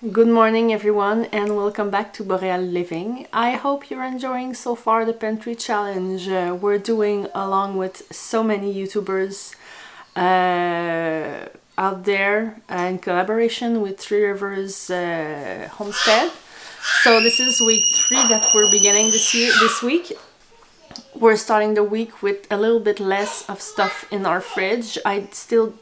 Good morning everyone and welcome back to Boreal Living. I hope you're enjoying so far the Pantry challenge we're doing along with so many YouTubers out there in collaboration with Three Rivers Homestead. So this is week 3 that we're beginning this week. We're starting the week with a little bit less of stuff in our fridge. I still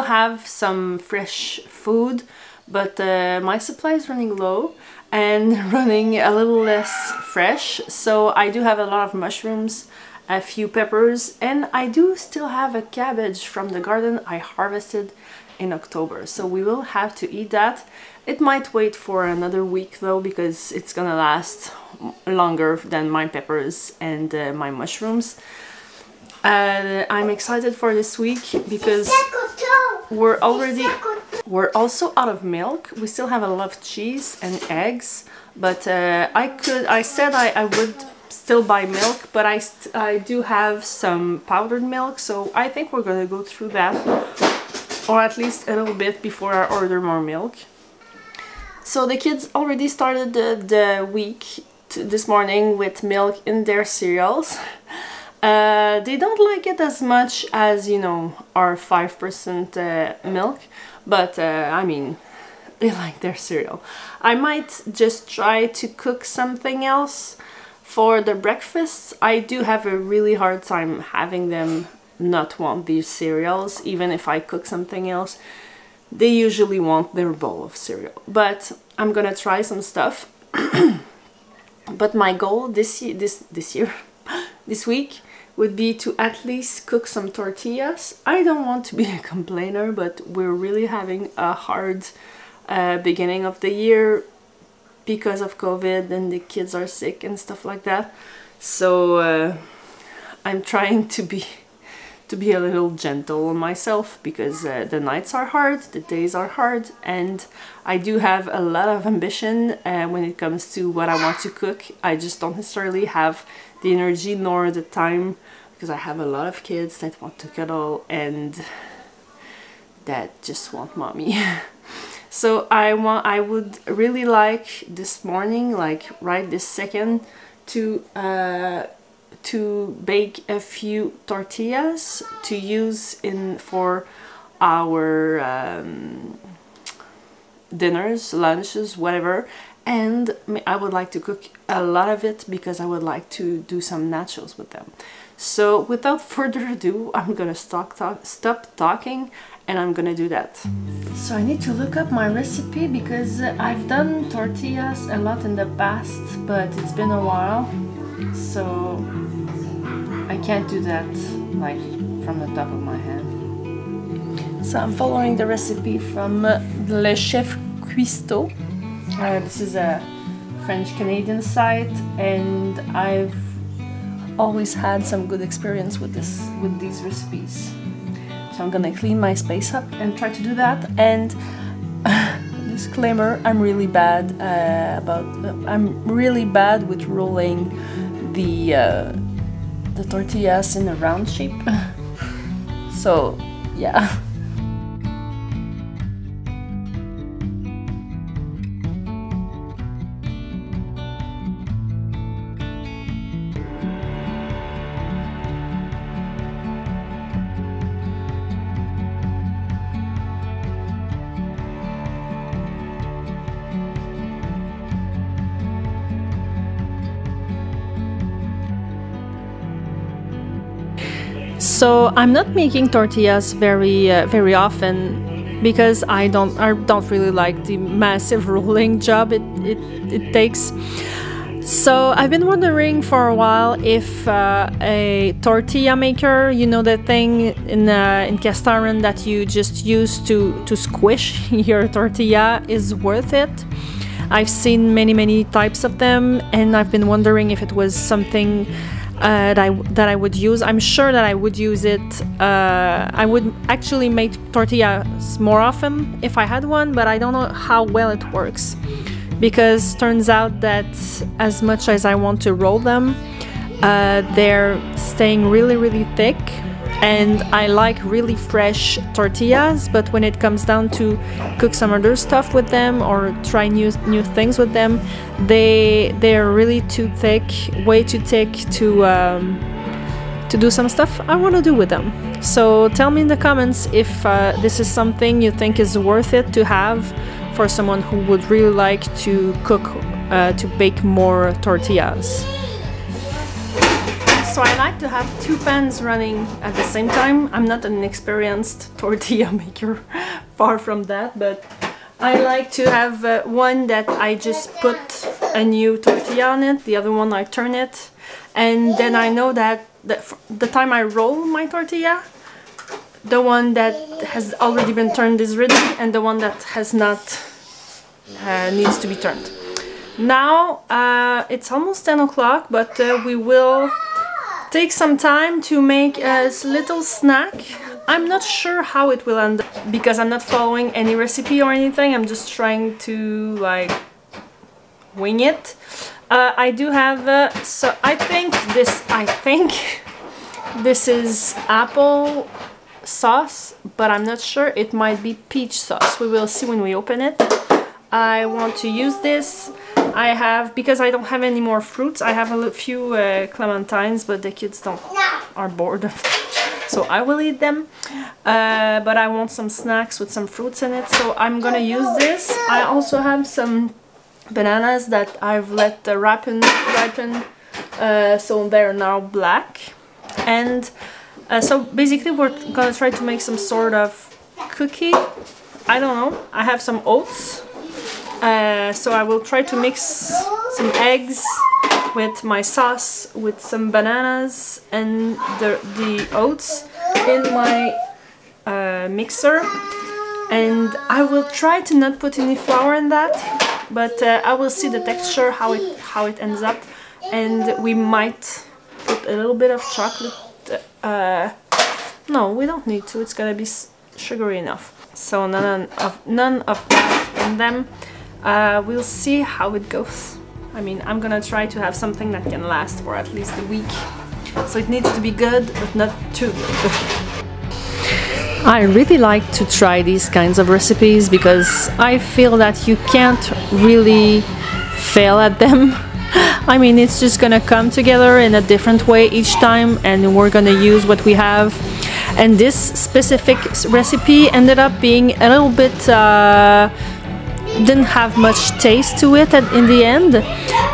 have some fresh food, but my supply is running low and running a little less fresh. So I do have a lot of mushrooms, a few peppers, and I do still have a cabbage from the garden I harvested in October. So we will have to eat that. It might wait for another week though, because it's gonna last longer than my peppers and my mushrooms. I'm excited for this week because we're also out of milk. We still have a lot of cheese and eggs, but I said I would still buy milk, but I do have some powdered milk, so I think we're gonna go through that, or at least a little bit before I order more milk. So the kids already started the week this morning with milk in their cereals. They don't like it as much as, you know, our 5% milk, but I mean, they like their cereal. I might just try to cook something else for the breakfast. I do have a really hard time having them not want these cereals, even if I cook something else. They usually want their bowl of cereal, but I'm gonna try some stuff. But my goal this week would be to at least cook some tortillas. I don't want to be a complainer, but we're really having a hard beginning of the year because of COVID and the kids are sick and stuff like that. So I'm trying to be a little gentle on myself, because the nights are hard, the days are hard, and I do have a lot of ambition when it comes to what I want to cook. I just don't necessarily have the energy nor the time, because I have a lot of kids that want to cuddle and that just want mommy. So I would really like this morning, like right this second, to bake a few tortillas to use for our dinners, lunches, whatever. And I would like to cook a lot of it because I would like to do some nachos with them. So without further ado, I'm gonna stop talking and I'm gonna do that. So I need to look up my recipe because I've done tortillas a lot in the past, but it's been a while, so I can't do that like from the top of my head. So I'm following the recipe from Le Chef Cuistot. This is a French-Canadian site, and I've always had some good experience with these recipes. So I'm gonna clean my space up and try to do that. And disclaimer: I'm really bad with rolling the tortillas in a round shape. So yeah. So I'm not making tortillas very often because I don't really like the massive rolling job it takes. So I've been wondering for a while if a tortilla maker, you know, that thing in cast iron that you just use to squish your tortilla, is worth it. I've seen many types of them, and I've been wondering if it was something that I would use. I'm sure that I would use it. I would actually make tortillas more often if I had one, but I don't know how well it works, because turns out that as much as I want to roll them, they're staying really thick, and I like really fresh tortillas, but when it comes down to cook some other stuff with them or try new things with them, they're really too thick, way too thick to do some stuff I want to do with them. So tell me in the comments if this is something you think is worth it to have for someone who would really like to cook, to bake more tortillas. So I like to have two pans running at the same time. I'm not an experienced tortilla maker, far from that, but I like to have one that I just put a new tortilla on it, the other one I turn it, and then I know that the time I roll my tortilla, the one that has already been turned is ready, and the one that has not needs to be turned. Now it's almost 10 o'clock, but we will take some time to make a little snack. I'm not sure how it will end up because I'm not following any recipe or anything. I'm just trying to like wing it. I do have so I think this is apple sauce, but I'm not sure. It might be peach sauce. We will see when we open it. I want to use this. I have, because I don't have any more fruits, I have a few clementines, but the kids are bored, so I will eat them. But I want some snacks with some fruits in it, so I'm gonna use this. I also have some bananas that I've let ripen, so they're now black. And so basically we're gonna try to make some sort of cookie. I don't know. I have some oats. So I will try to mix some eggs with my sauce, with some bananas and the oats in my mixer, and I will try to not put any flour in that, but I will see the texture, how it ends up, and we might put a little bit of chocolate. No, we don't need to. It's gonna be sugary enough. So none of that in them. We'll see how it goes. I mean, I'm gonna try to have something that can last for at least a week. So it needs to be good, but not too good. I really like to try these kinds of recipes because I feel that you can't really fail at them. I mean, it's just gonna come together in a different way each time, and we're gonna use what we have. And this specific recipe ended up being a little bit didn't have much taste to it in the end,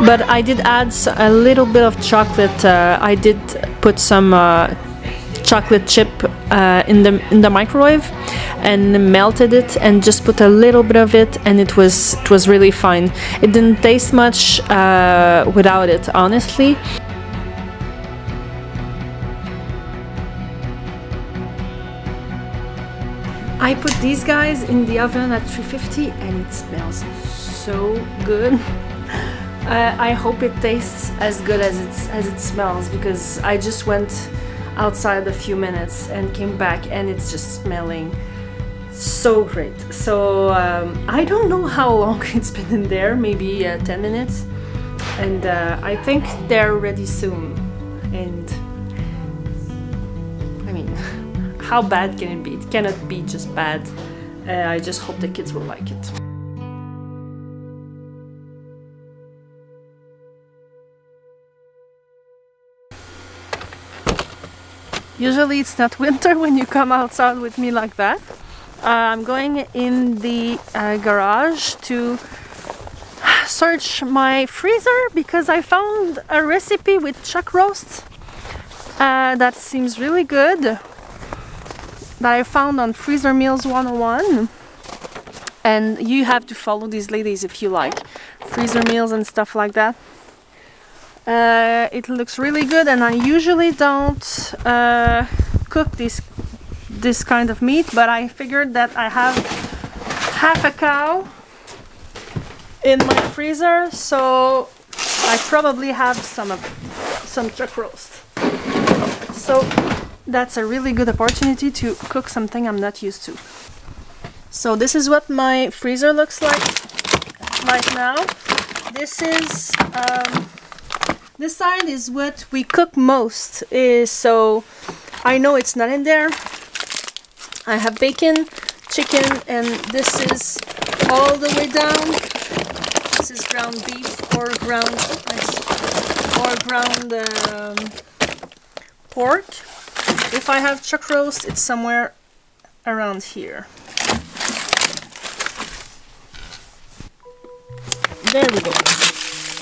but I did add a little bit of chocolate. I did put some chocolate chip in the microwave and melted it and just put a little bit of it, and it was really fine. It didn't taste much without it, honestly. I put these guys in the oven at 350 and it smells so good. I hope it tastes as good as it smells, because I just went outside a few minutes and came back and it's just smelling so great. So I don't know how long it's been in there, maybe 10 minutes, and I think they're ready soon. And I mean, how bad can it be? It cannot be just bad. I just hope the kids will like it. Usually it's not winter when you come outside with me like that. I'm going in the garage to search my freezer because I found a recipe with chuck roast that seems really good, that I found on Freezer Meals 101. And you have to follow these ladies if you like freezer meals and stuff like that. It looks really good, and I usually don't cook this kind of meat, but I figured that I have half a cow in my freezer, so I probably have some chuck roast. So that's a really good opportunity to cook something I'm not used to. So this is what my freezer looks like right now. This is this side is what we cook most. So I know it's not in there. I have bacon, chicken, and this is all the way down. This is ground beef or ground pork. If I have chuck roast, it's somewhere around here. There we go.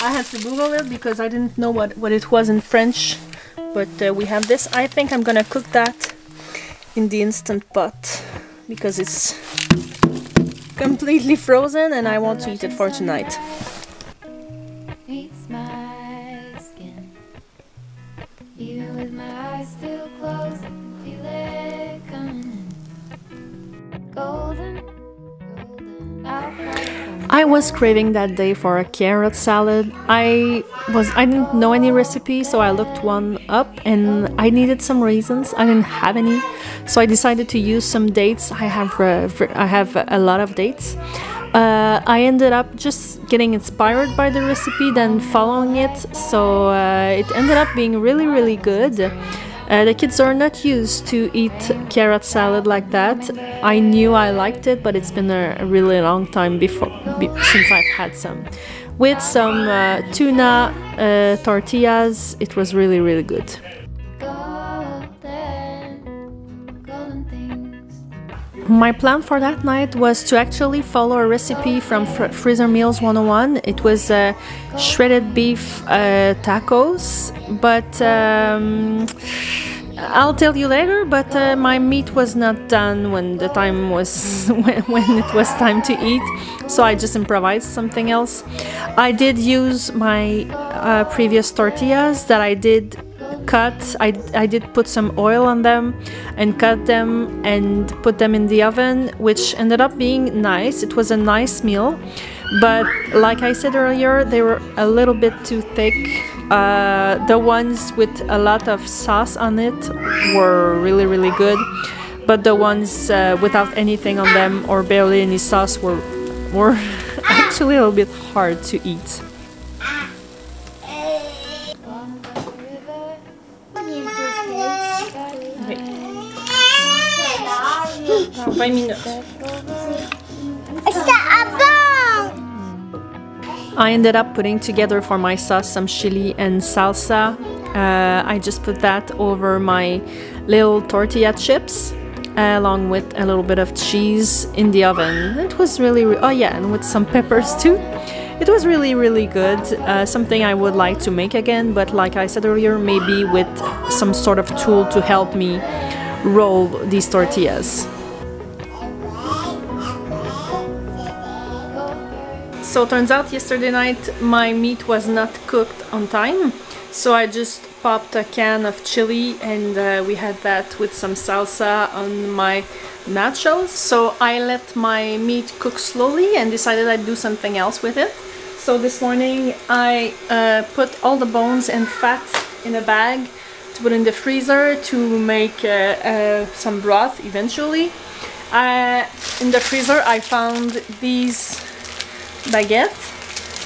I had to Google it because I didn't know what it was in French, but we have this. I think I'm gonna cook that in the Instant Pot because it's completely frozen and I want to eat it for tonight. Even with my eyes still closed, feel it coming in. Golden, I was craving that day for a carrot salad. I didn't know any recipe, so I looked one up and I needed some raisins. I didn't have any, so I decided to use some dates. I have a lot of dates. I ended up just getting inspired by the recipe, then following it, so it ended up being really good. The kids are not used to eat carrot salad like that. I knew I liked it, but it's been a really long time since I've had some. With some tuna tortillas, it was really good. My plan for that night was to actually follow a recipe from Freezer Meals 101. It was shredded beef tacos, but I'll tell you later, but my meat was not done when the time was when it was time to eat, so I just improvised something else. I did use my previous tortillas that I did cut. I did put some oil on them and cut them and put them in the oven, which ended up being nice. It was a nice meal, but like I said earlier, they were a little bit too thick. The ones with a lot of sauce on it were really good, but the ones without anything on them or barely any sauce were actually a little bit hard to eat. I ended up putting together for my sauce some chili and salsa. I just put that over my little tortilla chips along with a little bit of cheese in the oven. It was really, oh yeah, and with some peppers too. It was really good. Something I would like to make again, but like I said earlier, maybe with some sort of tool to help me roll these tortillas. So turns out yesterday night my meat was not cooked on time, so I just popped a can of chili and we had that with some salsa on my nachos. So I let my meat cook slowly and decided I'd do something else with it. So this morning I put all the bones and fat in a bag to put in the freezer to make some broth eventually. In the freezer I found these baguette,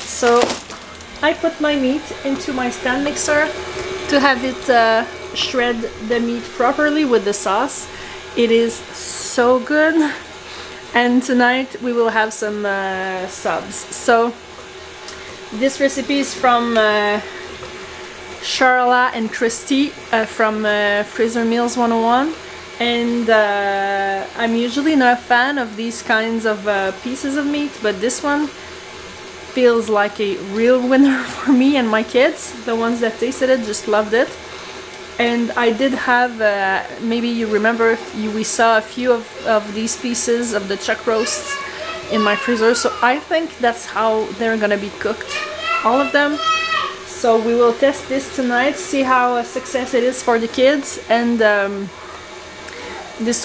so I put my meat into my stand mixer to have it shred the meat properly with the sauce. It is so good, and tonight we will have some subs. So this recipe is from Charla and Christy from Freezer Meals 101, and I'm usually not a fan of these kinds of pieces of meat, but this one feels like a real winner for me and my kids. The ones that tasted it just loved it. And I did have, maybe you remember, we saw a few of these pieces of the chuck roasts in my freezer, so I think that's how they're gonna be cooked, all of them. So we will test this tonight, see how a success it is for the kids, and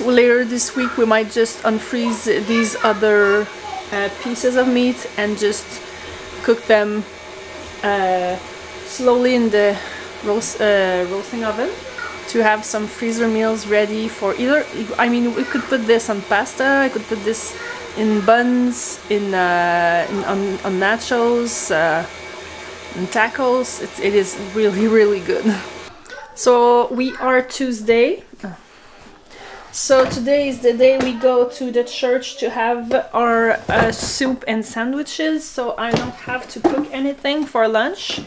later this week we might just unfreeze these other pieces of meat and just cook them slowly in the roasting oven to have some freezer meals ready for either. I mean, we could put this on pasta, I could put this in buns, on nachos, and tacos. It is really good. So we are Tuesday. So today is the day we go to the church to have our soup and sandwiches. So I don't have to cook anything for lunch.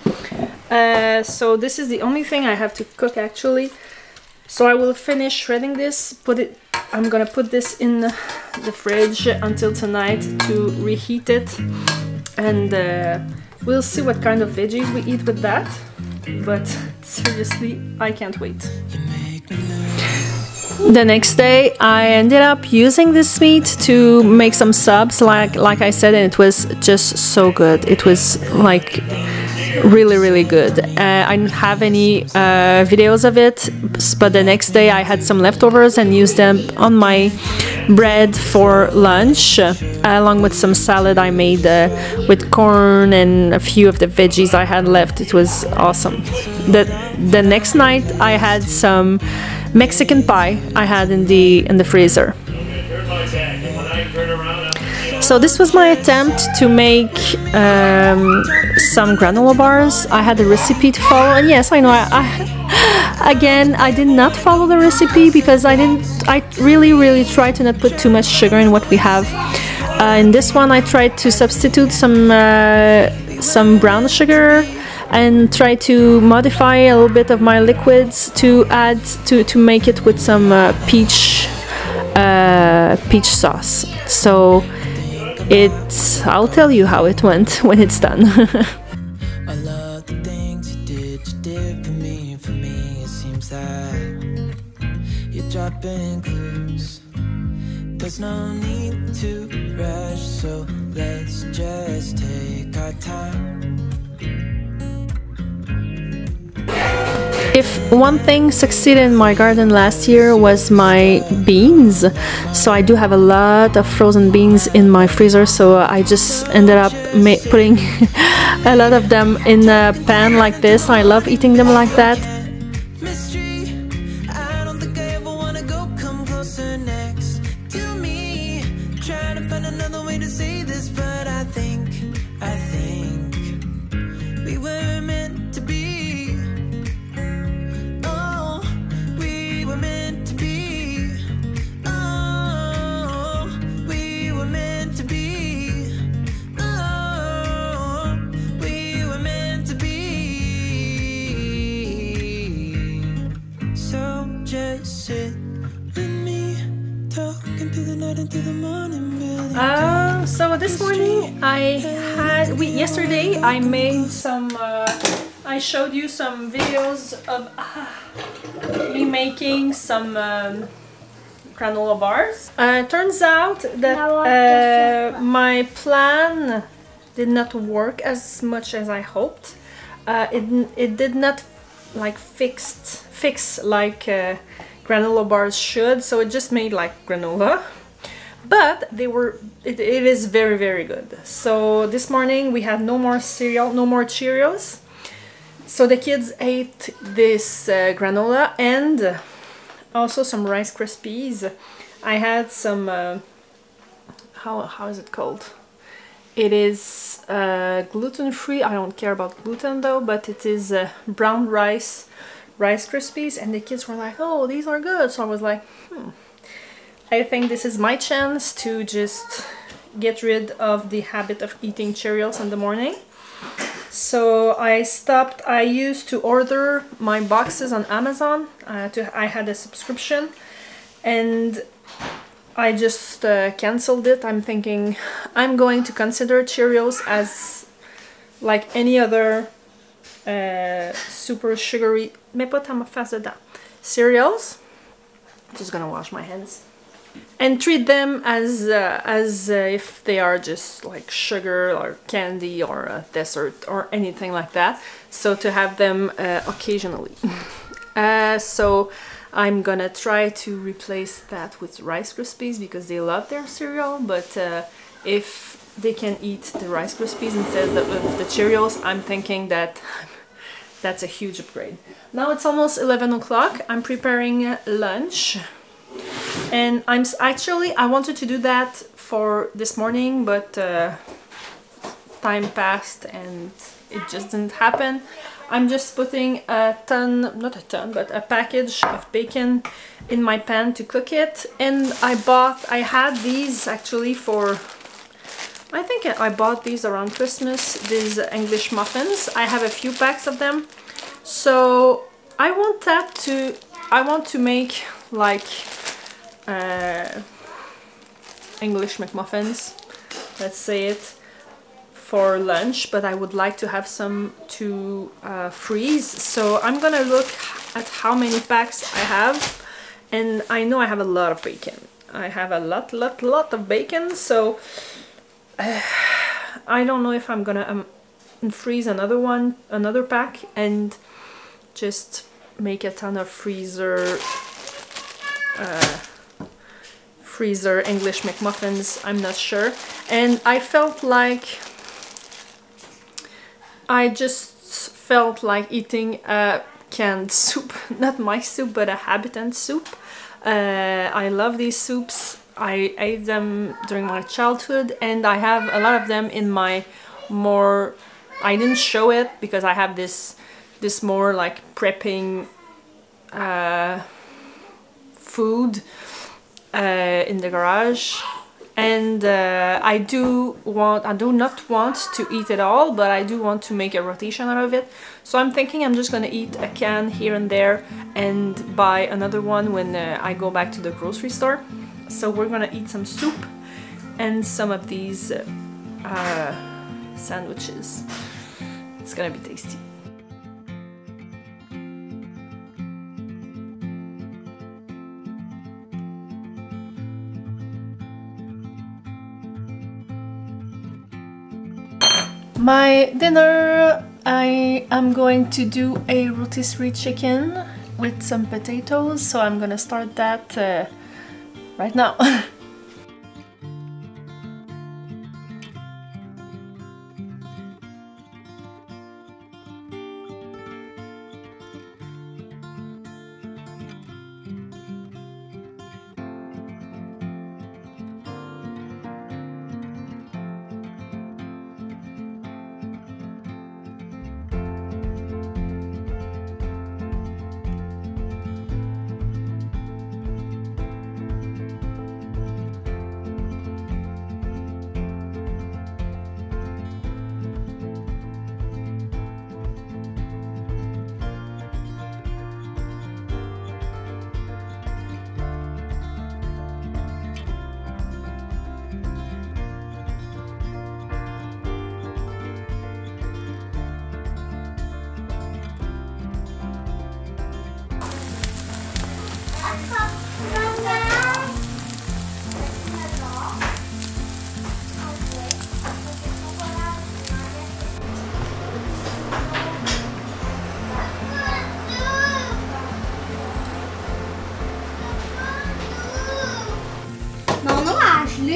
So this is the only thing I have to cook actually. So I will finish shredding this, I'm gonna put this in the fridge until tonight to reheat it. And we'll see what kind of veggies we eat with that. But seriously, I can't wait. The next day I ended up using this meat to make some subs like I said, and it was just so good. It was like really good. I didn't have any videos of it, but the next day I had some leftovers and used them on my bread for lunch, along with some salad I made with corn and a few of the veggies I had left. It was awesome. The next night I had some Mexican pie I had in the freezer. So this was my attempt to make some granola bars. I had a recipe to follow, and yes, I know again I did not follow the recipe because I really tried to not put too much sugar in what we have. In this one I tried to substitute some brown sugar and try to modify a little bit of my liquids to add to make it with some peach sauce. So I'll tell you how it went when it's done. I love the things you did for me. It seems that you're dropping clues. There's no need to rush, so let's just take our time. If one thing succeeded in my garden last year was my beans. So I do have a lot of frozen beans in my freezer, so I just ended up putting a lot of them in a pan like this. I love eating them like that. So this morning yesterday I made some, I showed you some videos of me making some granola bars. Turns out that my plan did not work as much as I hoped. It did not like fix like granola bars should, so it just made like granola. But it is very good. So this morning we had no more cereal, no more Cheerios. So the kids ate this granola and also some Rice Krispies. I had some, how is it called? It is gluten-free. I don't care about gluten though, but it is brown Rice Krispies, and the kids were like, oh, these are good. So I was like, I think this is my chance to just get rid of the habit of eating Cheerios in the morning. So I used to order my boxes on Amazon. I had a subscription and I just cancelled it. I'm thinking I'm going to consider Cheerios as like any other super sugary, mais pas ta face dedans, cereals. Just gonna wash my hands. And treat them as if they are just like sugar or candy or a dessert or anything like that. So to have them occasionally. So I'm gonna try to replace that with Rice Krispies because they love their cereal. But if they can eat the Rice Krispies instead of the Cheerios, I'm thinking that that's a huge upgrade. Now it's almost 11 o'clock. I'm preparing lunch. And I wanted to do that for this morning, but time passed and it just didn't happen. I'm just putting a ton, not a ton, but a package of bacon in my pan to cook it. And I had these actually for, I think I bought these around Christmas, these English muffins. I have a few packs of them. So I want to make like English McMuffins, let's say it, for lunch, but I would like to have some to freeze. So I'm gonna look at how many packs I have, and I know I have a lot of bacon. I have a lot of bacon, so I don't know if I'm gonna freeze another pack and just make a ton of freezer English McMuffins. I'm not sure. And I just felt like eating a canned soup, not my soup, but a habitant soup. I love these soups. I ate them during my childhood, and I have a lot of them in my more, I didn't show it because I have this more like prepping food in the garage. And I do not want to eat it all, but I do want to make a rotation out of it. So I'm thinking I'm just gonna eat a can here and there and buy another one when I go back to the grocery store. So we're gonna eat some soup and some of these sandwiches. It's gonna be tasty. My dinner, I am going to do a rotisserie chicken with some potatoes, so I'm gonna start that right now.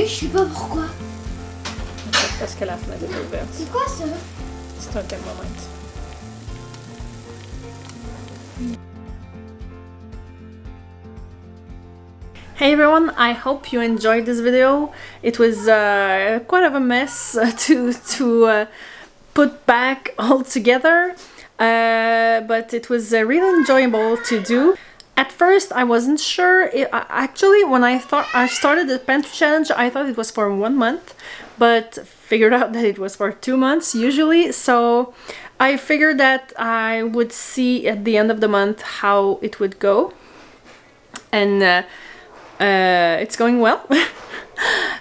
Je sais pas pourquoi. Parce que la fenêtre est ouverte. C'est quoi ça? C'est un thermomètre. Hey everyone, I hope you enjoyed this video. It was quite of a mess to put back all together, but it was really enjoyable to do. At first, I wasn't sure. Actually, when I started the Pantry challenge, I thought it was for 1 month, but figured out that it was for 2 months usually. So I figured that I would see at the end of the month how it would go, and it's going well.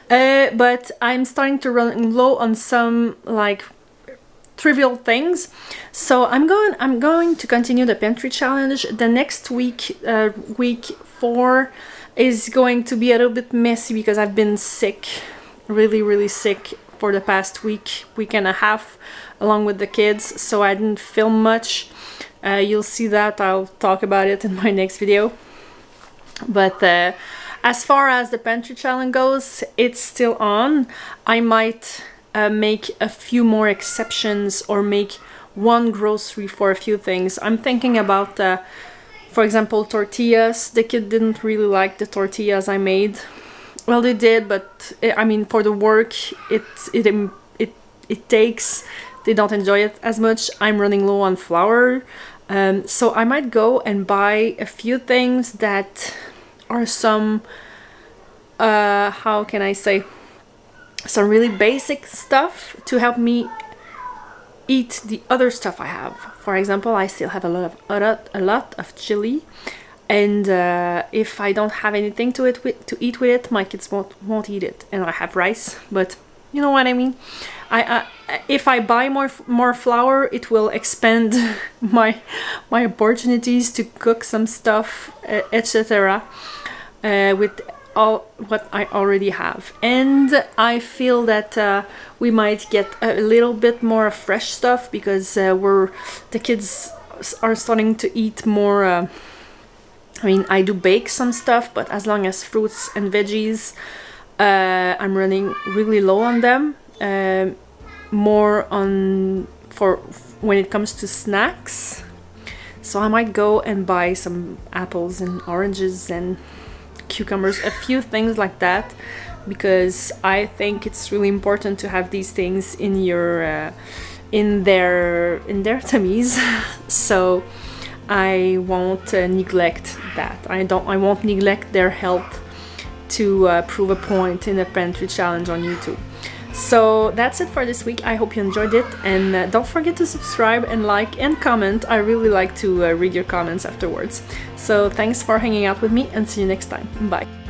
But I'm starting to run low on some like trivial things, so I'm going to continue the Pantry challenge. The next week, week 4, is going to be a little bit messy because I've been sick, really sick for the past week and a half, along with the kids, so I didn't film much. You'll see that. I'll talk about it in my next video. But as far as the Pantry challenge goes, it's still on. I might make a few more exceptions or make one grocery for a few things. I'm thinking about, for example, tortillas. The kid didn't really like the tortillas I made. Well, they did, but I mean, for the work it takes they don't enjoy it as much. I'm running low on flour, so I might go and buy a few things that are some how can I say, some really basic stuff to help me eat the other stuff I have. For example, I still have a lot of chili, and if I don't have anything to eat with it, my kids won't eat it. And I have rice, but you know what I mean. If I buy more flour, it will expand my opportunities to cook some stuff, etc. With all what I already have. And I feel that we might get a little bit more fresh stuff, because the kids are starting to eat more. I mean, I do bake some stuff, but as long as fruits and veggies, I'm running really low on them. More on for when it comes to snacks. So I might go and buy some apples and oranges and cucumbers, a few things like that, because I think it's really important to have these things in your in their tummies. So I won't neglect that. I won't neglect their health to prove a point in a pantry challenge on YouTube. So that's it for this week. I hope you enjoyed it, and don't forget to subscribe and like and comment. I really like to read your comments afterwards. So thanks for hanging out with me, and see you next time. Bye.